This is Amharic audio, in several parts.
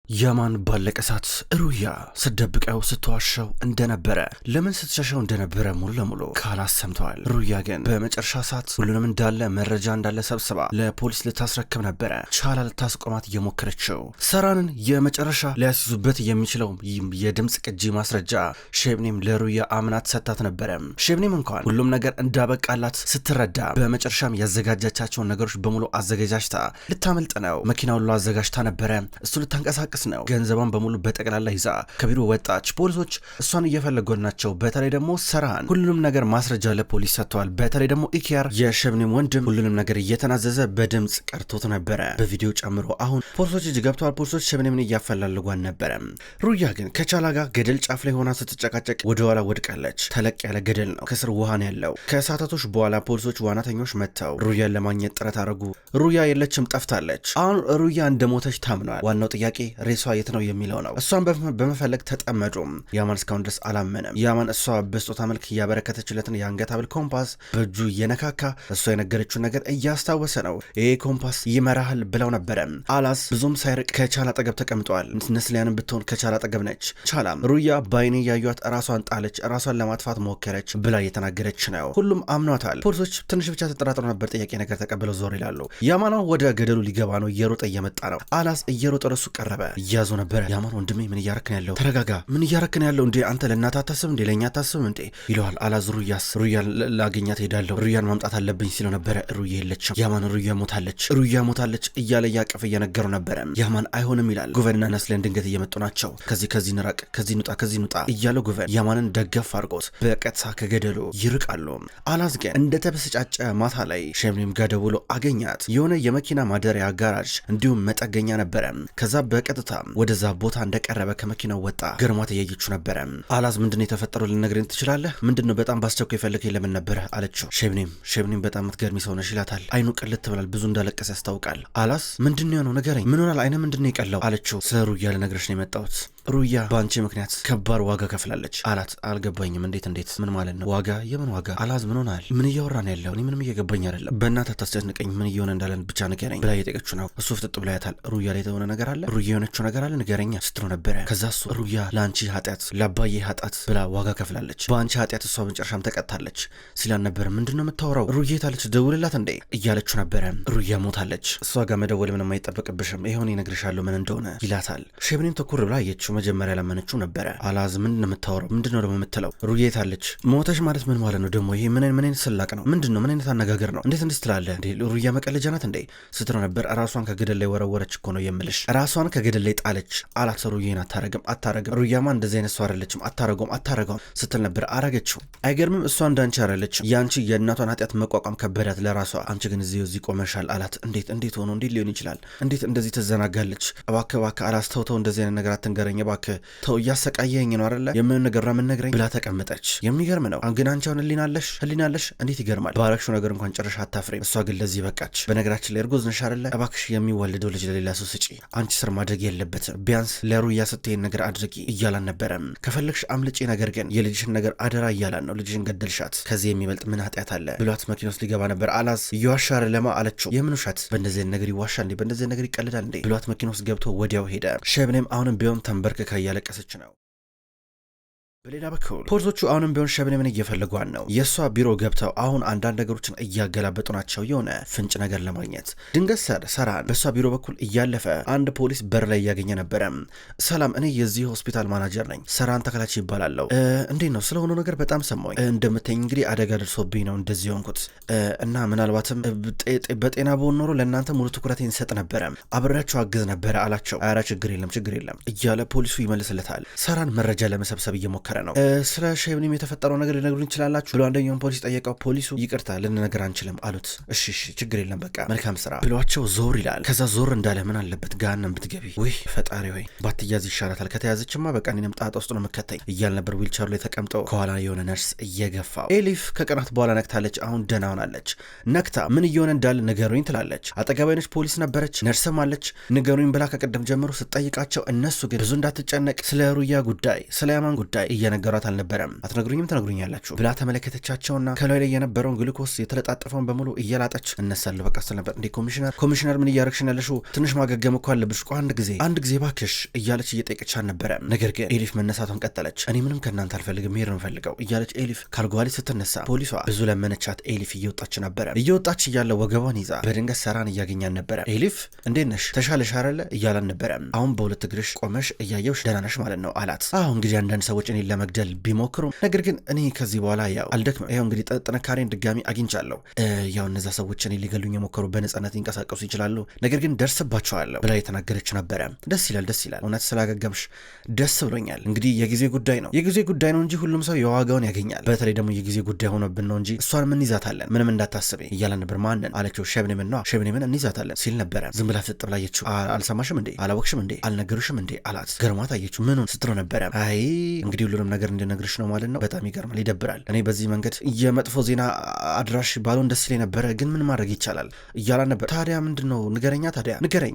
ያማን ባለቀ ሰዓት ሩያ ስትደብቀው ስትዋሸው እንደነበረ ለምን ስትሸሸው እንደነበረ ሙሉ ለሙሉ ካላስ ሰምተዋል። ሩያ ግን በመጨረሻ ሰዓት ሁሉንም እንዳለ መረጃ እንዳለ ሰብስባ ለፖሊስ ልታስረክብ ነበረ። ቻላ ልታስቆማት እየሞከረችው ሰራንን የመጨረሻ ሊያስይዙበት የሚችለው የድምፅ ቅጂ ማስረጃ ሼብኒም ለሩያ አምናት ሰጥታት ነበረ። ሼብኒም እንኳን ሁሉም ነገር እንዳበቃላት ስትረዳ በመጨረሻም ያዘጋጃቻቸውን ነገሮች በሙሉ አዘጋጃጅታ ልታመልጥ ነው። መኪና ሁሉ አዘጋጅታ ነበረ። እሱ ልታንቀሳቀስ ነው። ገንዘቧን በሙሉ በጠቅላላ ይዛ ከቢሮ ወጣች። ፖሊሶች እሷን እየፈለጉ ናቸው። በተለይ ደግሞ ሰራን ሁሉንም ነገር ማስረጃ ለፖሊስ ሰጥተዋል። በተለይ ደግሞ ኢኪያር የሸብኒም ወንድም ሁሉንም ነገር እየተናዘዘ በድምፅ ቀርቶት ነበረ፣ በቪዲዮ ጨምሮ። አሁን ፖሊሶች እጅ ገብተዋል። ፖሊሶች ሸብኒምን እያፈላለጓን ነበረ። ሩያ ግን ከቻላ ጋር ገደል ጫፍ ላይ ሆና ስትጨቃጨቅ ወደኋላ ወድቃለች። ተለቅ ያለ ገደል ነው፣ ከስር ውሃን ያለው። ከሰዓታቶች በኋላ ፖሊሶች ዋናተኞች መጥተው ሩያን ለማግኘት ጥረት አረጉ። ሩያ የለችም፣ ጠፍታለች። አሁን ሩያ እንደሞተች ታምኗል። ዋናው ጥያቄ ሬሷ የት ነው የሚለው ነው። እሷን በመፈለግ ተጠመዱ። ያማን እስካሁን ድረስ አላመነም። ያማን እሷ በስጦታ መልክ እያበረከተችለትን የአንገት ሐብል ኮምፓስ በእጁ እየነካካ እሷ የነገረችውን ነገር እያስታወሰ ነው። ይሄ ኮምፓስ ይመራሃል ብለው ነበረ። አላስ ብዙም ሳይርቅ ከቻላ አጠገብ ተቀምጧል። ነስሊያንም ብትሆን ከቻላ አጠገብ ነች። ቻላም ሩያ በአይኔ ያዩት ራሷን ጣለች፣ ራሷን ለማጥፋት ሞከረች ብላ እየተናገረች ነው። ሁሉም አምኗታል። ፖሊሶች ትንሽ ብቻ ተጠራጥሮ ነበር። ጥያቄ ነገር ተቀብለው ዞር ይላሉ። ያማን ወደ ገደሉ ሊገባ ነው። እየሮጠ እየመጣ ነው። አላስ እየሮጠ ለሱ ቀረበ። እያዙ ነበረ። ያማን ወንድሜ ምን እያረክን ያለው? ተረጋጋ። ምን እያረክን ያለው እንዴ? አንተ ለእናት አታስብ እንዴ? ለእኛ አታስብ እንዴ? ይለዋል አላዝ። ሩያን ላገኛት ሄዳለሁ፣ ሩያን ማምጣት አለብኝ ሲለው ነበረ። ሩያ የለችም። ያማን ሩያ ሞታለች እያለ እያቀፈ እየነገረው ነበረ። ያማን አይሆንም ይላል። ጉቨንና ነስሊያን ድንገት እየመጡ ናቸው። ከዚህ ንራቅ፣ ከዚህ ንውጣ እያለ ጉቨን ያማንን ደገፍ አድርጎት በቀጥታ ከገደሉ ይርቃሉ። አላዝ ግን እንደተበሰጫጨ ማታ ላይ ሸብኒም ጋር ደውሎ አገኛት። የሆነ የመኪና ማደሪያ ጋራጅ እንዲሁም መጠገኛ ነበረ። ከዛ በቀጥታ ወደዛ ቦታ እንደቀረበ ከመኪናው ወጣ። ግርማት እያየችው ነበረ። አላዝ ምንድነው የተፈጠረው ልነግረኝ ትችላለህ? ምንድነው በጣም ባስቸኳይ ፈልገኝ ለምን ነበረ አለችው። ሼብኒም በጣም የምትገርሚ ሰው ነሽ ይላታል። አይኑ ቅልት ብላል። ብዙ እንዳለቀሰ ያስታውቃል። አላዝ ምንድነው የሆነው ንገረኝ፣ ምን ሆናል? አይነ ምንድነው የቀላው አለችው። ስለ ሩያ ልነግርሽ ነው የመጣሁት። ሩያ በአንቺ ምክንያት ከባድ ዋጋ ከፍላለች አላት። አልገባኝም። እንዴት ምን ማለት ነው? ዋጋ? የምን ዋጋ? አላዝ ምን ሆናል? ምን እያወራን ያለው? እኔ ምንም እየገባኝ አይደለም። በእናትህ አታስጨንቀኝ። ምን እየሆነ እንዳለን ብቻ ንገረኝ ብላ እየጠየቀችው ነው። እሱ ፍጥጥ ብላ ያታል። ሩያ ላይ የተሆነ ነገር አለ፣ ሩያ የሆነችው ነገር አለ፣ ንገረኛ ስትለው ነበረ። ከዛ እሱ ሩያ ለአንቺ ኃጢአት ለአባዬ ኃጢአት ብላ ዋጋ ከፍላለች፣ በአንቺ ኃጢአት እሷ በመጨረሻም ተቀጥታለች ሲላን ነበረ። ምንድነው የምታወራው? ሩያ የታለች? ደውልላት እንዴ እያለችው ነበረ። ሩያ ሞታለች፣ እሷ ጋር መደወል ምንም አይጠበቅብሽም፣ ይሄውን እነግርሻለሁ ምን እንደሆነ ይላታል። ሼብኒም ትኩር ብላ አየችው። መጀመሪያ ያላመነችው ነበረ። አላዝ ምንድነው የምታወራው? ምንድነው ደግሞ የምትለው? ሩያ የታለች? ሞተች ማለት ምን ማለት ነው ደግሞ? ይሄ ምን አይነት ስላቅ ነው? ምንድነው? ምን አይነት አነጋገር ነው? እንዴት እንዴት ትላለህ እንዴ? ሩያ መቀለጃ ናት እንዴ ስትለው ነበር። ራሷን ከገደል ላይ ወረወረች እኮ ነው የምልሽ፣ ራሷን ከገደል ላይ ጣለች አላት። ሩዬን አታረግም ሩያማ እንደዚህ አይነት ሰው አይደለችም፣ አታረገውም ስትል ነበር። አረገችው። አይገርምም? እሷ እንዳንቺ አይደለችም። ያንቺ የእናቷን ኃጢአት መቋቋም ከበዳት ለራሷ፣ አንቺ ግን እዚህ ቆመሻል አላት። እንዴት ሆኖ እንዴት ሊሆን ይችላል? እንዴት እንደዚህ ትዘናጋለች? እባክህ አላስተውተው፣ እንደዚህ አይነት ነገር አትንገረኝ እባክህ ተው፣ እያሰቃየኝ ነው አይደለ የምን ነገር ምን ነግረኝ ብላ ተቀመጠች። የሚገርም ነው ግን አንቺ አሁን ህሊናለሽ እንዴት ይገርማል። ባረክሽው ነገር እንኳን ጭራሽ አታፍሬም። እሷ ግን ለዚህ በቃች። በነገራችን ላይ እርጉዝ ነሽ አይደለ? እባክሽ የሚወልደው ልጅ ለሌላ ሰው ስጪ፣ አንቺ ስር ማድረግ የለበትም፣ ቢያንስ ለሩያ ስትይን ነገር አድርጊ እያላን ነበረም። ከፈለግሽ አምልጪ፣ ነገር ግን የልጅሽን ነገር አደራ እያላን ነው። ልጅሽን ገደልሻት፣ ከዚህ የሚበልጥ ምን ኃጢአት አለ ብሏት መኪና ውስጥ ሊገባ ነበር። አላዝ እየዋሻ ለማ አለችው። የምን ውሸት? በእንደዚህ ነገር ይዋሻል እንዴ? በእንደዚህ ነገር ይቀልዳል እንዴ ብሏት መኪና ውስጥ ገብቶ ወዲያው ሄደ። ሸብኔም አሁንም ቢሆን ተንበርክካ እያለቀሰች ነው። በሌላ በኩል ፖሊሶቹ አሁንም ቢሆን ሸብኔምን እየፈለጓን ነው። የእሷ ቢሮ ገብተው አሁን አንዳንድ ነገሮችን እያገላበጡ ናቸው፣ የሆነ ፍንጭ ነገር ለማግኘት። ድንገት ሰራን በእሷ ቢሮ በኩል እያለፈ አንድ ፖሊስ በር ላይ እያገኘ ነበረ። ሰላም፣ እኔ የዚህ ሆስፒታል ማናጀር ነኝ፣ ሰራን ተከላች ይባላለሁ። እንዴት ነው? ስለሆነው ነገር በጣም ሰማኝ። እንደምታኝ እንግዲህ አደጋ ደርሶብኝ ነው እንደዚህ ሆንኩት እና ምናልባትም በጤና በሆን ኖሮ ለእናንተ ሙሉ ትኩረቴን ሰጥ ነበረ፣ አብሬያቸው አግዝ ነበረ አላቸው። ኧረ ችግር የለም እያለ ፖሊሱ ይመልስለታል። ሰራን መረጃ ለመሰብሰብ እየሞከረ ነው። ስለ ሼብኒም የተፈጠረው ነገር ሊነግሩን ይችላላችሁ ብሎ አንደኛውን ፖሊስ ጠየቀው። ፖሊሱ ይቅርታ ልንነገር አንችልም አሉት። እሺ ችግር የለም በቃ መልካም ስራ ብሏቸው ዞር ይላል። ከዛ ዞር እንዳለ ምን አለበት ገሃነም ብትገቢ፣ ወይ ፈጣሪ ሆይ ባትያዝ ይሻላታል፣ ከተያዘችማ በቃ እኔንም ጣጣ ውስጥ ነው የምከተኝ እያል ነበር። ዊልቸሩ ላይ ተቀምጠው ከኋላ የሆነ ነርስ እየገፋው። ኤሊፍ ከቀናት በኋላ ነክታለች። አሁን ደህና ሆናለች። ነክታ ምን እየሆነ እንዳለ ንገሩኝ ትላለች። አጠገባይነች ፖሊስ ነበረች፣ ነርስም አለች። ንገሩኝ ብላ ከቀደም ጀምሮ ስትጠይቃቸው እነሱ ግን ብዙ እንዳትጨነቅ ስለ ሩያ ጉዳይ ስለ ያማን ጉዳይ እየነገሯት አልነበረም። አትነግሩኝም ትነግሩኛላችሁ ብላ ተመለከተቻቸውና ከላይ ላይ የነበረውን ግሉኮስ የተለጣጠፈውን በሙሉ እየላጠች እነሳለሁ በቃ ስትል ነበር። እንዴ ኮሚሽነር ምን እያረግሽን ያለሽው? ትንሽ ማገገም እኮ አለብሽ። አንድ ጊዜ ባክሽ እያለች እየጠየቀቻት ነበረ። ነገር ግን ኤሊፍ መነሳቷን ቀጠለች። እኔ ምንም ከእናንተ አልፈልግም መሄድ ነው ፈልገው እያለች ኤሊፍ ካልጓ ላይ ስትነሳ ፖሊሷ ብዙ ለመነቻት። ኤሊፍ እየወጣች ነበረ። እየወጣች እያለ ወገቧን ይዛ በድንገት ሰራን እያገኛን ነበረ። ኤሊፍ እንዴት ነሽ ተሻለሽ አይደለ እያላን ነበረ። አሁን በሁለት እግርሽ ቆመሽ እያየውሽ ደህና ነሽ ማለት ነው አላት። አሁ እንግዲህ አንዳንድ ሰዎች እኔን ለመግደል ቢሞክሩም ነገር ግን እኔ ከዚህ በኋላ ያው አልደክምም። ይኸው እንግዲህ ጥንካሬን ድጋሚ አግኝቻለሁ። ያው እነዛ ሰዎች እኔ ሊገሉኝ የሞከሩ በነጻነት ሊንቀሳቀሱ ይችላሉ፣ ነገር ግን ደርስባቸዋለሁ ብላ የተናገረች ነበረ። ደስ ይላል እውነት ስላገገምሽ ደስ ብሎኛል። እንግዲህ የጊዜ ጉዳይ ነው እንጂ ሁሉም ሰው የዋጋውን ያገኛል። በተለይ ደግሞ የጊዜ ጉዳይ ሆኖብን ነው እንጂ እሷን ምን ይዛታለን ምንም እንዳታስቢ እያለን ነበር። ማንን አለችው? ሸብኔምን እንይዛታለን ሲል ነበረ። ዝም ብላ ፍጥጥ ብላ አየችው። አልሰማሽም እንዴ አላወቅሽም እንዴ አልነገሩሽም እንዴ አላት። ገርሟት አየችው። ምኑን ስትለው ነበረ። አይ እንግዲህ ሁሉንም ነገር እንድነግርሽ ነው ማለት ነው። በጣም ይገርማል፣ ይደብራል። እኔ በዚህ መንገድ የመጥፎ ዜና አድራሽ ባልሆን ደስ ይለኝ ነበረ፣ ግን ምን ማድረግ ይቻላል እያላን ነበር። ታዲያ ምንድነው ንገረኝ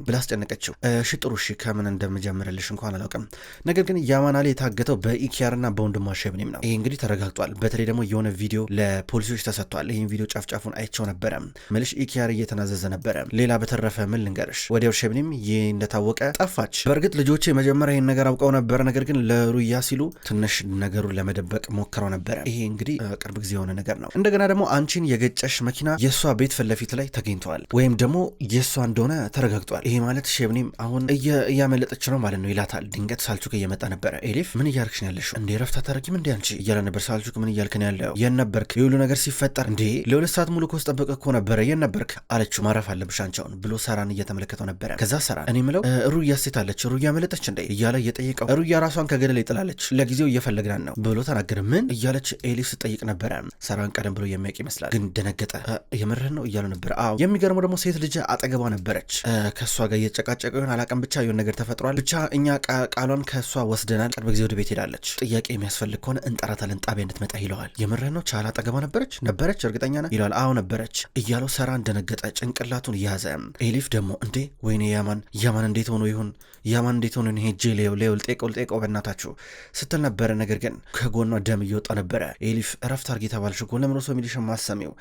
ብላ አስጨነቀችው። ሽጥሩ ከምን እንደምጀምርልሽ እንኳን አላውቅም፣ ነገር ግን ያማናሌ የታገተው በኢኪያርና በወንድሟ ሸብኔም ነው። ይሄ እንግዲህ ተረጋግጧል። በተለይ ደግሞ የሆነ ቪዲዮ ለፖሊሶች ተሰጥቷል። ይህን ቪዲዮ ጫፍጫፉን አይቸው ነበረ። መልሽ ኢኪያር እየተናዘዘ ነበረ። ሌላ በተረፈ ምን ልንገርሽ፣ ወዲያው ሸብኔም ይህ እንደታወቀ ጠፋች። በእርግጥ ልጆቼ መጀመሪያ ይህን ነገር አውቀው ነበረ፣ ነገር ግን ለሩያ ሲሉ ትንሽ ነገሩን ለመደበቅ ሞክረው ነበረ። ይሄ እንግዲህ ቅርብ ጊዜ የሆነ ነገር ነው። እንደገና ደግሞ አንቺን የገጨሽ መኪና የእሷ ቤት ፊት ለፊት ላይ ተገኝተዋል፣ ወይም ደግሞ የእሷ እንደሆነ ተረጋግጧል። ይሄ ማለት ሸብኔም አሁን እያመለጠች ነው ማለት ነው ይላታል። ድንገት ሳልቹክ እየመጣ ነበረ። ኤሊፍ ምን እያልክሽ ነው ያለሽው? እንዴ ረፍት አታረጊም እንዴ አንቺ እያለ ነበር። ሳልቹክ ምን እያልክ ነው ያለው? የት ነበርክ የሁሉ ነገር ሲፈጠር? እንዴ ለ2 ሰዓት ሙሉ ኮስ ጠበቀ እኮ ነበረ፣ የት ነበርክ አለችው። ማረፍ አለብሽ አንቻውን ብሎ ሰራን እየተመለከተው ነበረ። ከዛ ሰራን እኔ ምለው ሩያ ሴት አለች፣ ሩያ መለጠች እንዴ እያለ እየጠየቀው፣ ሩያ ራሷን ከገደል ይጥላለች፣ ለጊዜው እየፈለግናን ነው ብሎ ተናገረ። ምን እያለች ኤሊፍ ስጠይቅ ነበረ። ሰራን ቀደም ብሎ የሚያውቅ ይመስላል፣ ግን ደነገጠ። የምርህን ነው እያለ ነበረ። አዎ የሚገርመው ደግሞ ሴት ልጅ አጠገቧ ነበረች። ከእሷ ጋር እየተጨቃጨቀ ይሆን አላውቅም፣ ብቻ የሆነ ነገር ተፈጥሯል። ብቻ እኛ ቃሏን ከእሷ ወስደናል፣ ቅርብ ጊዜ ወደ ቤት ሄዳለች፣ ጥያቄ የሚያስፈልግ ከሆነ እንጠራታለን ጣቢያ እንድትመጣ ይለዋል። የምርህን ነው ቻላ አጠገቧ ነበረች እርግጠኛ ነህ ይለዋል። አዎ ነበረች እያለው ሰራን ደነገጠ፣ ጭንቅላቱን ያዘ። ኤሊፍ ደግሞ እንዴ ወይኔ ያማን እንዴት ሆኖ ይሁን ያማን እንዴት ሆኖ ሄጄ ሌው ልጤቀው በእናታችሁ ስትል ነበረ። ነገር ግን ከጎኗ ደም እየወጣ ነበረ። ኤሊፍ እረፍት አርጊ ተባልሽ እኮ ለምን ሰው ሚሊሽ ማሰሚው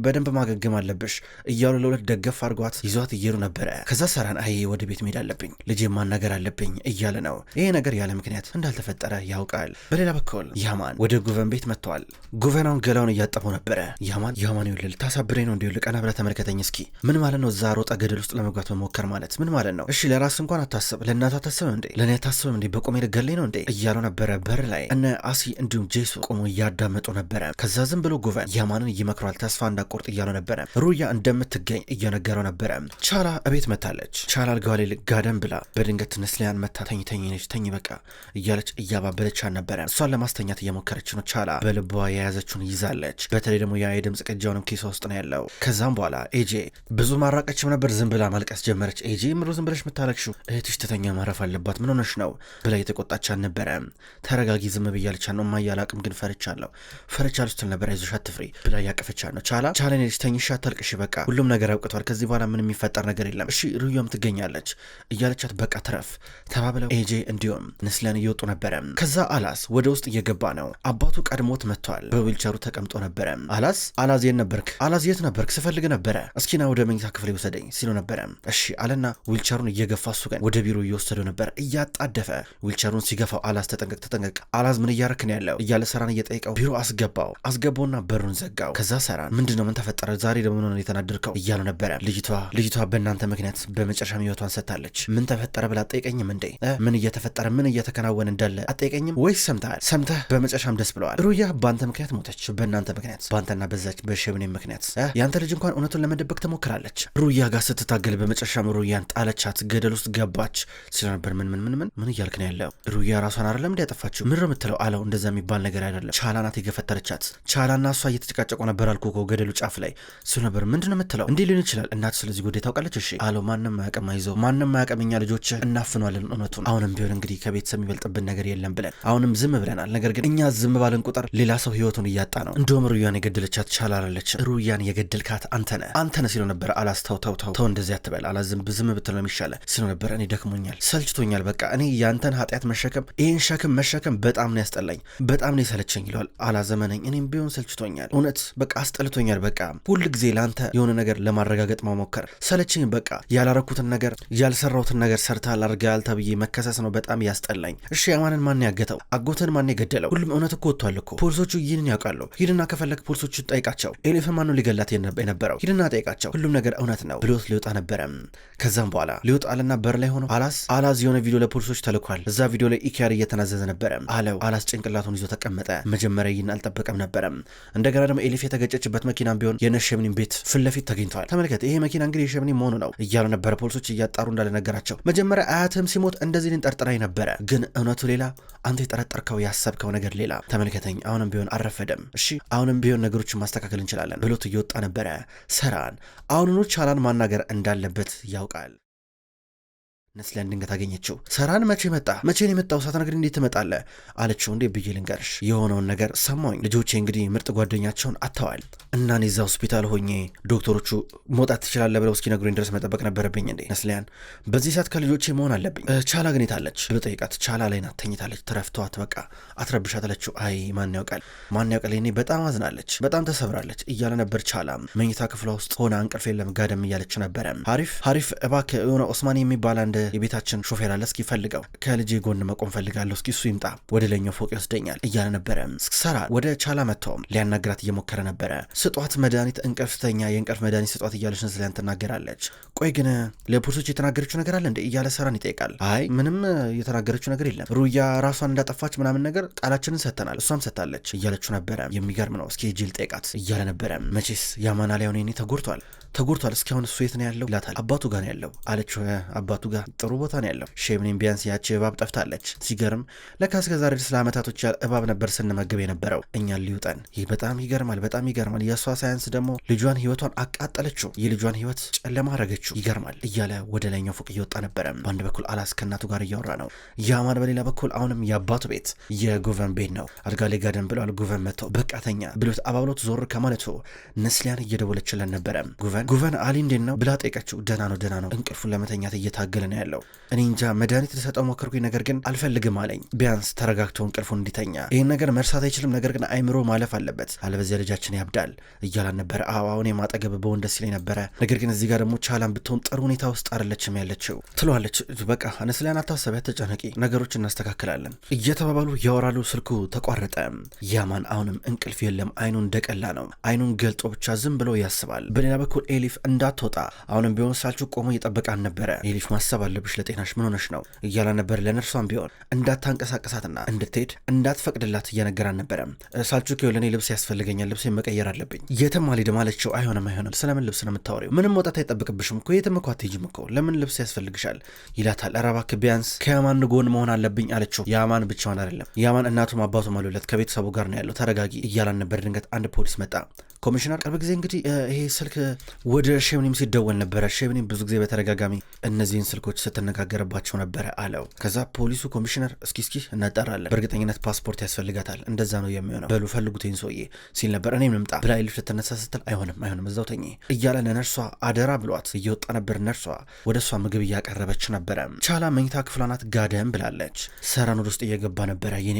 በደንብ ማገገም አለብሽ እያሉ ለሁለት ደገፍ አርጓት ይዟት እየሩ ነበረ። ከዛ ሰራን አይ ወደ ቤት መሄድ አለብኝ፣ ልጄ ማናገር አለብኝ እያለ ነው። ይሄ ነገር ያለ ምክንያት እንዳልተፈጠረ ያውቃል። በሌላ በኩል ያማን ወደ ጉቨን ቤት መጥተዋል። ጉቨናውን ገላውን እያጠበው ነበረ። ያማን ይውልል ታሳብረኝ ነው እንዲሁ ልቀና ብለህ ተመልከተኝ እስኪ ምን ማለት ነው? እዛ ሮጣ ገደል ውስጥ ለመግባት መሞከር ማለት ምን ማለት ነው? እሺ ለራስ እንኳን አታስብ፣ ለእናት አታስብም እንዴ? ለእኔ አታስብም እንዴ? በቆሜ ልገለኝ ነው እንዴ እያለው ነበረ። በር ላይ እነ አሲ እንዲሁም ጄሱ ቆሞ እያዳመጡ ነበረ። ከዛ ዝም ብሎ ጉቨን ያማንን ይመክሯል፣ ተስፋ እንዳቆርጥ እያለው ነበረ። ሩያ እንደምትገኝ እየነገረው ነበረ። ቻላ እቤት መታለች። ቻላ አልጋዋ ላይ ጋደም ብላ በድንገት ንስሊያን መታ ተኝ በቃ እያለች እያባበለቻን ነበረ። እሷን ለማስተኛት እየሞከረች ነው። ቻላ በልቧ የያዘችውን ይዛለች። በተለይ ደግሞ ያ የድምፅ ቅጃውንም ኪሷ ውስጥ ነው ያለው። ከዛም በኋላ ኤጄ ብዙ ማራቀችም ነበር፣ ዝም ብላ ማልቀስ ጀመረች። ኤጄ ምሮ ዝም ብለሽ የምታለቅሽው እህትሽ ትተኛ ማረፍ አለባት ምን ሆነሽ ነው ብላ የተቆጣቻን ነበረ። ተረጋጊ ዝም ብያለቻ ነው ማያላቅም ግን ፈርቻለሁ ስትል ነበር። አይዞሽ አትፍሪ ብላ ያቀፈቻ ነው። ቻላ ነች ተኝሻ አታልቅሽ በቃ ሁሉም ነገር አውቅቷል፣ ከዚህ በኋላ ምንም የሚፈጠር ነገር የለም እሺ ሩያም ትገኛለች እያለቻት በቃ ትረፍ ተባብለው ኤጄ እንዲሁም ንስሊያን እየወጡ ነበረ። ከዛ አላስ ወደ ውስጥ እየገባ ነው። አባቱ ቀድሞት መጥቷል። በዊልቸሩ ተቀምጦ ነበረ። አላዝ የት ነበርክ ስፈልግ ነበረ፣ እስኪና ወደ መኝታ ክፍል ውሰደኝ ሲሉ ነበረ። እሺ አለና ዊልቸሩን እየገፋ እሱ ግን ወደ ቢሮ እየወሰደው ነበር እያጣደፈ። ዊልቸሩን ሲገፋው አላዝ ተጠንቀቅ አላዝ ምን እያረክ ነው ያለው እያለ ሰራን እየጠየቀው ቢሮ አስገባውና በሩን ዘጋው። ከዛ ሰራን ምንድነው ምን ተፈጠረ ዛሬ ደግሞ ነው የተናደርከው እያለው ነበረ። ልጅቷ በእናንተ ምክንያት በመጨረሻም ህይወቷን ሰጥታለች። ምን ተፈጠረ ብላ አጠይቀኝም እንዴ? ምን እየተፈጠረ ምን እየተከናወነ እንዳለ አጠይቀኝም ወይስ ሰምተህ በመጨረሻም ደስ ብለዋል። ሩያ በአንተ ምክንያት ሞተች፣ በእናንተ ምክንያት፣ በአንተና በዛች በሸብኔ ምክንያት። ያንተ ልጅ እንኳን እውነቱን ለመደበቅ ትሞክራለች። ሩያ ጋር ስትታገል በመጨረሻም ሩያን ጣለቻት፣ ገደል ውስጥ ገባች ሲል ነበር። ምን እያልክ ነው ያለው? ሩያ ራሷን አይደለም እንዴ ያጠፋችው? ምን ነው የምትለው አለው። እንደዛ የሚባል ነገር አይደለም፣ ቻላ ናት የገፈተረቻት። ቻላና እሷ እየተጨቃጨቁ ነበር አልኩ እኮ ገደሉ ጫፍ ላይ ሲል ነበር። ምንድነው የምትለው? እንዴ ሊሆን ይችላል እናት ስለዚህ ጉዳይ ታውቃለች? እሺ አለው። ማንም ማያውቅም እኛ ልጆች እናፍኗለን እውነቱን። አሁንም ቢሆን እንግዲህ ከቤተሰብ የሚበልጥብን ነገር የለም ብለን አሁንም ዝም ብለናል። ነገር ግን እኛ ዝም ባለን ቁጥር ሌላ ሰው ህይወቱን እያጣ ነው። እንደውም ሩያን የገደለቻት ቻላ አላለች፣ ሩያን የገደልካት አንተነ ሲለው ነበር። አላስ ተው እንደዚህ አትበል አላስ ዝም ብትል ነው የሚሻለ ሲለው ነበር። እኔ ደክሞኛል፣ ሰልችቶኛል፣ በቃ እኔ ያንተን ኃጢአት መሸከም ይህን ሸክም ቀን በጣም ነው ያስጠላኝ፣ በጣም ነው የሰለቸኝ ይለዋል። አላዘመነኝ እኔም ቢሆን ሰልችቶኛል፣ እውነት በቃ አስጠልቶኛል። በቃ ሁል ጊዜ ለአንተ የሆነ ነገር ለማረጋገጥ መሞከር ሰለችኝ። በቃ ያላረኩትን ነገር ያልሰራሁትን ነገር ሰርተሃል አድርገሃል ተብዬ መከሰስ ነው በጣም ያስጠላኝ። እሺ ያማንን ማን ያገተው? አጎትን ማን የገደለው? ሁሉም እውነት እኮ ወጥቷል እኮ ፖሊሶቹ ይህንን ያውቃሉ። ሂድና ከፈለግ ፖሊሶቹ ጠይቃቸው። ኤሌፍን ማን ነው ሊገላት የነበረው? ሂድና ጠይቃቸው፣ ሁሉም ነገር እውነት ነው ብሎት ሊወጣ ነበረ። ከዛም በኋላ ሊወጣልና በር ላይ ሆኖ አላዝ የሆነ ቪዲዮ ለፖሊሶች ተልኳል። እዛ ቪዲዮ ላይ ኢኪያር እየተናዘዘ ነበረ አለው። አላዝ ጭንቅላቱን ይዞ ተቀመጠ። መጀመሪያ ይህን አልጠበቀም ነበረ። እንደገና ደግሞ ኤሌፍ የተገጨችበት መኪናም ቢሆን የነሸምኒም ቤት ፊት ለፊት ተገኝተዋል። ተመልከት፣ ይሄ መኪና እንግዲህ የሸምኒ መሆኑ ነው እያሉ ነበረ። ፖሊሶች እያጣሩ እንዳለ ነገራቸው። መጀመሪያ አያትም ሲሞት እንደዚህ ጠርጥራኝ ነበረ፣ ግን እውነቱ ሌላ፣ አንተ የጠረጠርከው ያሰብከው ነገር ሌላ። ተመልከተኝ፣ አሁንም ቢሆን አልረፈደም። እሺ አሁንም ቢሆን ነገሮችን ማስተካከል እንችላለን ብሎት እየወጣ ነበረ። ሰራን አሁኑኑ ቻላን ማናገር እንዳለበት ያውቃል። ነስሊያን ድንገት አገኘችው። ሰራን መቼ መጣ? መቼ ነው የመጣው? ሳትነግሪኝ እንዴት ትመጣለህ? አለችው። እንዴ ብዬ ልንገርሽ የሆነውን ነገር ሰማሁኝ። ልጆቼ እንግዲህ ምርጥ ጓደኛቸውን አጥተዋል እና እኔ እዛ ሆስፒታል ሆኜ ዶክተሮቹ መውጣት ትችላለህ ብለው እስኪነግሩኝ ድረስ መጠበቅ ነበረብኝ። እንዴ ነስሊያን በዚህ ሰዓት ከልጆቼ መሆን አለብኝ። ቻላ ግን የታለች ብሎ ጠይቃት። ቻላ ላይ ናት፣ ተኝታለች። ትረፍተዋት በቃ አትረብሻት አለችው። አይ ማን ያውቃል እኔ በጣም አዝናለች፣ በጣም ተሰብራለች እያለ ነበር። ቻላ መኝታ ክፍሏ ውስጥ ሆና እንቅልፍ የለም ጋደም እያለች ነበረ። ሀሪፍ እባክህ የሆነ ኦስማን የሚባል አንድ የቤታችን ሾፌር አለ፣ እስኪ ፈልገው፣ ከልጄ ጎን መቆም ፈልጋለሁ፣ እስኪ እሱ ይምጣ፣ ወደ ላይኛው ፎቅ ይወስደኛል እያለ ነበረ። ሰራ ወደ ቻላ መጥተውም ሊያናግራት እየሞከረ ነበረ። ስጧት መድኃኒት፣ እንቅልፍተኛ የእንቅልፍ መድኃኒት ስጧት እያለች ነስሊያን ትናገራለች። ቆይ ግን ለፖሊሶች የተናገረችው ነገር አለ እንዴ እያለ ሰራን ይጠይቃል። አይ ምንም የተናገረችው ነገር የለም፣ ሩያ ራሷን እንዳጠፋች ምናምን ነገር ቃላችንን ሰጥተናል፣ እሷም ሰጥታለች እያለችው ነበረ። የሚገርም ነው፣ እስኪ ጅል ጠይቃት እያለ ነበረ። መቼስ ያማና ላይ ሆነ ተጎድቷል። እስካሁን እሱ የት ነው ያለው ይላታል። አባቱ ጋር ነው ያለው አለችው። አባቱ ጋር ጥሩ ቦታ ነው ያለው። ሸምኒም ቢያንስ ያቺ እባብ ጠፍታለች። ሲገርም ለካ እስከ ዛሬ ድረስ ለዓመታቶች ያለ እባብ ነበር ስንመገብ የነበረው እኛን ሊውጠን። ይህ በጣም ይገርማል። የእሷ ሳያንስ ደግሞ ልጇን ህይወቷን አቃጠለችው፣ የልጇን ህይወት ጨለማ አረገችው። ይገርማል እያለ ወደ ላይኛው ፎቅ እየወጣ ነበረ። በአንድ በኩል አላዝ ከእናቱ ጋር እያወራ ነው። ያማን በሌላ በኩል አሁንም የአባቱ ቤት የጉቨን ቤት ነው። አልጋ ላይ ጋደም ብለዋል። ጉቨን መጥተው በቃተኛ ብሎት አባብሎት ዞር ከማለቱ ነስሊያን እየደወለችለን ነበረ። ጉቨን አሊ እንዴት ነው ብላ ጠይቀችው። ደህና ነው፣ እንቅልፉን ለመተኛት እየታገለ ነው ያለው። እኔ እንጃ መድኃኒት ልሰጠው ሞከርኩኝ፣ ነገር ግን አልፈልግም አለኝ። ቢያንስ ተረጋግቶ እንቅልፉን እንዲተኛ። ይህን ነገር መርሳት አይችልም፣ ነገር ግን አይምሮ ማለፍ አለበት፣ አለበዚያ ልጃችን ያብዳል እያላን ነበረ። አሁን የማጠገብ በሆን ደስ ይለኝ ነበረ፣ ነገር ግን እዚህ ጋር ደግሞ ቻላን ብትሆን ጥሩ ሁኔታ ውስጥ አይደለችም ያለችው ትለዋለች። በቃ ነስሊያን አታሰቢያት፣ ተጨነቂ፣ ነገሮች እናስተካክላለን እየተባባሉ ያወራሉ። ስልኩ ተቋረጠ። ያማን አሁንም እንቅልፍ የለም፣ አይኑን እንደቀላ ነው። አይኑን ገልጦ ብቻ ዝም ብሎ ያስባል። በሌላ በኩል ኤሊፍ እንዳትወጣ አሁንም ቢሆን ሳልቹ ቆሞ እየጠበቃን ነበረ። ኤሊፍ ማሰብ አለብሽ፣ ለጤናሽ ምን ሆነሽ ነው እያላ ነበር። ለነርሷም ቢሆን እንዳታንቀሳቀሳትና እንድትሄድ እንዳትፈቅድላት እየነገራን ነበረ። ሳልቹ ለእኔ ልብስ ያስፈልገኛል፣ ልብሴን መቀየር አለብኝ። የትም አልሄድም አለችው። አይሆንም፣ ስለምን ልብስ ነው የምታወሪው? ምንም መውጣት አይጠብቅብሽም እኮ፣ የትም እኮ አትሄጂም እኮ፣ ለምን ልብስ ያስፈልግሻል ይላታል። ኧረ እባክህ ቢያንስ ከያማን ጎን መሆን አለብኝ አለችው። ያማን ብቻውን አይደለም፣ ያማን እናቱም አባቱም አሉለት፣ ከቤተሰቡ ጋር ነው ያለው፣ ተረጋጊ እያላን ነበር። ድንገት አንድ ፖሊስ መጣ። ኮሚሽነር ቅርብ ጊዜ እንግዲህ ይሄ ስልክ ወደ ሸምኒም ሲደወል ነበረ። ሸምኒም ብዙ ጊዜ በተደጋጋሚ እነዚህን ስልኮች ስትነጋገርባቸው ነበረ አለው። ከዛ ፖሊሱ ኮሚሽነር እስኪ እናጠራለን፣ በእርግጠኝነት ፓስፖርት ያስፈልጋታል፣ እንደዛ ነው የሚሆነው፣ በሉ ፈልጉት ይህን ሰውዬ ሲል ነበር። እኔም ልምጣ ብላ ልጅ ልትነሳ ስትል አይሆንም እዛው ተኝ እያለ ለነርሷ አደራ ብሏት እየወጣ ነበር። ነርሷ ወደ እሷ ምግብ እያቀረበች ነበረ። ቻላ መኝታ ክፍሏ ናት፣ ጋደም ብላለች። ሰራን ወደ ውስጥ እየገባ ነበረ። የኔ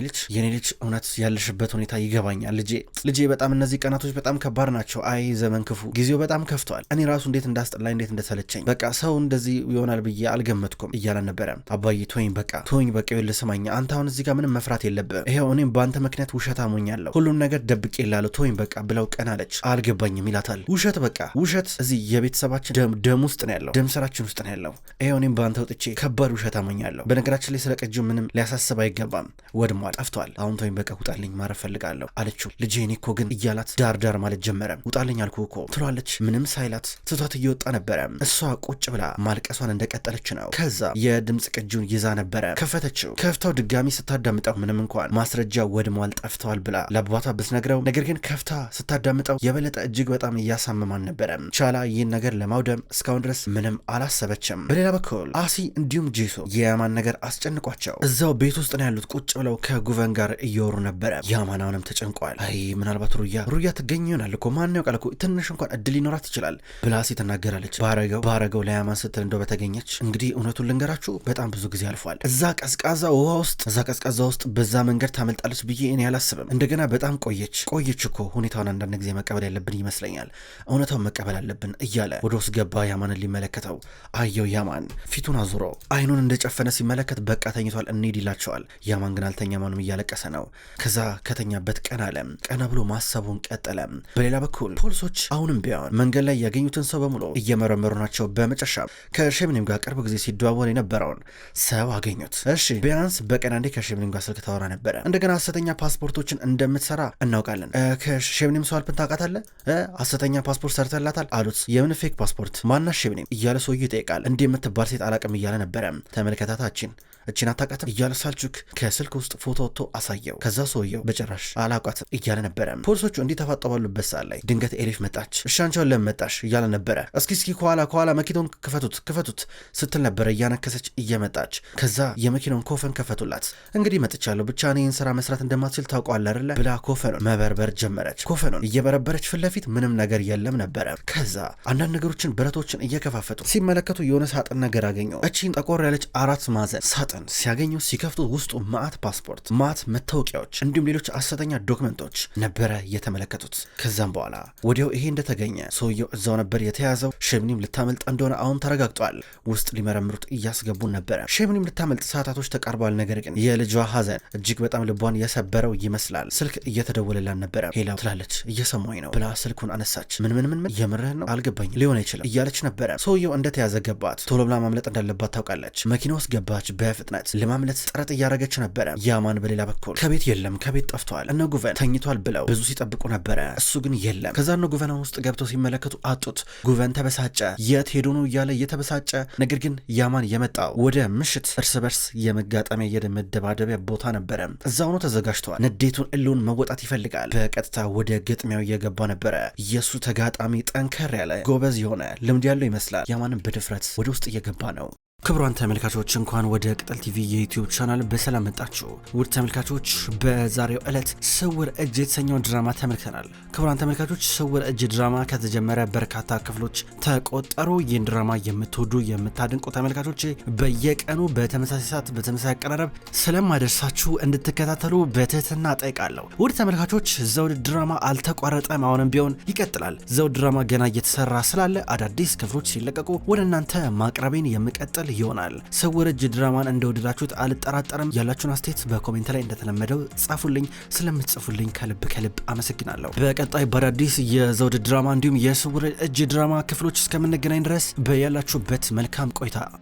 ልጅ እውነት ያለሽበት ሁኔታ ይገባኛል ልጄ፣ በጣም እነዚህ ቀናቶች በጣም ከባድ ናቸው። አይ ዘመን ክፉ፣ ጊዜው በጣም ከፍቷል። እኔ ራሱ እንዴት እንዳስጠላኝ እንዴት እንደሰለቸኝ፣ በቃ ሰው እንደዚህ ይሆናል ብዬ አልገመትኩም እያለን ነበረ። አባዬ ተወኝ በቃ ይኸውልህ ስማኝ፣ አንተ አሁን እዚህ ጋር ምንም መፍራት የለብህም። ይሄው እኔም በአንተ ምክንያት ውሸት አሞኛለሁ፣ ሁሉም ነገር ደብቄ እላለሁ፣ ተወኝ በቃ ብለው ቀን አለች። አልገባኝም ይላታል። ውሸት እዚህ የቤተሰባችን ደም ውስጥ ነው ያለው፣ ደም ስራችን ውስጥ ነው ያለው። ይሄው እኔም በአንተ ወጥቼ ከባድ ውሸት አሞኛለሁ። በነገራችን ላይ ስለ ቅጂው ምንም ሊያሳስብ አይገባም፣ ወድሟል፣ ጠፍቷል። አሁን ተወኝ በቃ ውጣልኝ፣ ማረፍ ፈልጋለሁ አለችው። ልጄ እኔ እኮ ግን እያላት ዳር ማለት ጀመረ። ውጣልኝ አልኩህ እኮ ትሏለች። ምንም ሳይላት ትቷት እየወጣ ነበረ። እሷ ቁጭ ብላ ማልቀሷን እንደቀጠለች ነው። ከዛ የድምፅ ቅጂውን ይዛ ነበረ። ከፍታው ድጋሚ ስታዳምጠው ምንም እንኳን ማስረጃ ወድሟል፣ ጠፍተዋል ብላ ለአባቷ ብትነግረው፣ ነገር ግን ከፍታ ስታዳምጠው የበለጠ እጅግ በጣም እያሳመማን ነበረ። ቻላ ይህን ነገር ለማውደም እስካሁን ድረስ ምንም አላሰበችም። በሌላ በኩል አሲ እንዲሁም ጄሶ የያማን ነገር አስጨንቋቸው እዛው ቤት ውስጥ ነው ያሉት። ቁጭ ብለው ከጉቨን ጋር እየወሩ ነበረ። ያማን አሁንም ተጨንቋል። አይ ምናልባት ሩያ ትገኝ ይሆናል ያውቃል እኮ ማን ያውቃል እኮ ትንሽ እንኳን እድል ሊኖራት ይችላል ብላ ትናገራለች። ባረገው ለያማን ስትል እንደው በተገኘች እንግዲህ እውነቱን ልንገራችሁ በጣም ብዙ ጊዜ አልፏል። እዛ ቀዝቃዛ ውስጥ በዛ መንገድ ታመልጣለች ብዬ እኔ አላስብም። እንደገና በጣም ቆየች እኮ ሁኔታውን አንዳንድ ጊዜ መቀበል ያለብን ይመስለኛል። እውነታውን መቀበል አለብን እያለ ወደ ውስጥ ገባ። ያማንን ሊመለከተው አየው። ያማን ፊቱን አዙሮ አይኑን እንደጨፈነ ሲመለከት በቃ ተኝቷል እንሂድ ይላቸዋል። ያማን ግን አልተኛማንም፣ እያለቀሰ ነው። ከዛ ከተኛበት ቀና ብሎ ማሰቡን ቀጠለ። በሌላ በኩል ፖሊሶች አሁንም ቢሆን መንገድ ላይ ያገኙትን ሰው በሙሉ እየመረመሩ ናቸው። በመጨረሻ ከሸምኒም ጋር ቅርብ ጊዜ ሲደዋወል የነበረውን ሰው አገኙት። እሺ ቢያንስ በቀን አንዴ ከሸምኒም ጋር ስልክ ታወራ ነበረ። እንደገና ሐሰተኛ ፓስፖርቶችን እንደምትሰራ እናውቃለን። ከሸምኒም ሰው አልፕን ታውቃታለህ? ሐሰተኛ ፓስፖርት ሰርተላታል አሉት። የምን ፌክ ፓስፖርት ማናት ሸምኒም እያለ ሰውዬው ይጠይቃል። እንዲህ የምትባል ሴት አላቅም እያለ ነበረ። ተመልከታታችን እቺን አታውቃትም እያለ ሳልቹክ ከስልክ ውስጥ ፎቶ ወጥቶ አሳየው። ከዛ ሰውየው በጭራሽ አላውቃትም እያለ ነበረ። ፖሊሶቹ እንዲህ ተፋጠባሉበት ሰዓት ላይ ድንገት ኤሊፍ መጣች። እሺ አንቺውን ለምን መጣሽ እያለ ነበረ። እስኪ ከኋላ መኪናውን ክፈቱት ስትል ነበረ እያነከሰች እየመጣች። ከዛ የመኪናውን ኮፈን ከፈቱላት። እንግዲህ መጥቻለሁ ብቻ እኔን ስራ መስራት እንደማትችል ታውቀዋለህ አይደለ ብላ ኮፈኑን መበርበር ጀመረች። ኮፈኑን እየበረበረች ፊት ለፊት ምንም ነገር የለም ነበረ። ከዛ አንዳንድ ነገሮችን ብረቶችን እየከፋፈቱ ሲመለከቱ የሆነ ሳጥን ነገር አገኘው። እቺን ጠቆር ያለች 4 ማዕዘን ሳጥን ሲያገኙ ሲከፍቱ ውስጡ ማአት ፓስፖርት፣ ማአት መታወቂያዎች እንዲሁም ሌሎች ሐሰተኛ ዶክመንቶች ነበረ የተመለከቱት። ከዛም በኋላ ወዲያው ይሄ እንደተገኘ ሰውየው እዛው ነበር የተያዘው። ሸምኒም ልታመልጥ እንደሆነ አሁን ተረጋግጧል። ውስጥ ሊመረምሩት እያስገቡን ነበረ። ሸምኒም ልታመልጥ ሰዓታቶች ተቃርበዋል። ነገር ግን የልጇ ሐዘን እጅግ በጣም ልቧን የሰበረው ይመስላል። ስልክ እየተደወለላን ነበረ። ሄላው ትላለች። እየሰማኝ ነው ብላ ስልኩን አነሳች። ምን የምርህን ነው አልገባኝ ሊሆን አይችልም እያለች ነበረ። ሰውየው እንደተያዘ ገባት። ቶሎ ብላ ማምለጥ እንዳለባት ታውቃለች። መኪና ውስጥ ገባች። በፍጥነት ለማምለጥ ጥረት እያደረገች ነበረ። ያማን በሌላ በኩል ከቤት የለም፣ ከቤት ጠፍቷል፣ እነ ጉቨን ተኝቷል ብለው ብዙ ሲጠብቁ ነበረ። እሱ ግን የለም። ከዛ እነ ጉቨን ውስጥ ገብተው ሲመለከቱ አጡት። ጉቨን ተበሳጨ። የት ሄዶ ነው እያለ እየተበሳጨ ነገር ግን ያማን የመጣው ወደ ምሽት እርስ በርስ የመጋጠሚያ የመደባደቢያ ቦታ ነበረ። እዛው ነው ተዘጋጅቷል። ንዴቱን እሉን መወጣት ይፈልጋል። በቀጥታ ወደ ግጥሚያው እየገባ ነበረ። የሱ ተጋጣሚ ጠንከር ያለ ጎበዝ የሆነ ልምድ ያለው ይመስላል። ያማንም በድፍረት ወደ ውስጥ እየገባ ነው። ክቡራን ተመልካቾች እንኳን ወደ ቅጠል ቲቪ የዩቲዩብ ቻናል በሰላም መጣችሁ። ውድ ተመልካቾች በዛሬው ዕለት ስውር እጅ የተሰኘውን ድራማ ተመልክተናል። ክቡራን ተመልካቾች ስውር እጅ ድራማ ከተጀመረ በርካታ ክፍሎች ተቆጠሩ። ይህን ድራማ የምትወዱ የምታደንቁ ተመልካቾች በየቀኑ በተመሳሳይ ሰዓት በተመሳሳይ አቀራረብ ስለማደርሳችሁ እንድትከታተሉ በትህትና ጠይቃለሁ። ውድ ተመልካቾች ዘውድ ድራማ አልተቋረጠም፣ አሁንም ቢሆን ይቀጥላል። ዘውድ ድራማ ገና እየተሰራ ስላለ አዳዲስ ክፍሎች ሲለቀቁ ወደ እናንተ ማቅረቤን የምቀጥል ይሆናል። ስውር እጅ ድራማን እንደወደዳችሁት አልጠራጠርም። ያላችሁን አስተያየት በኮሜንት ላይ እንደተለመደው ጻፉልኝ። ስለምትጽፉልኝ ከልብ አመሰግናለሁ። በቀጣይ በአዳዲስ የዘውድ ድራማ እንዲሁም የስውር እጅ ድራማ ክፍሎች እስከምንገናኝ ድረስ በያላችሁበት መልካም ቆይታ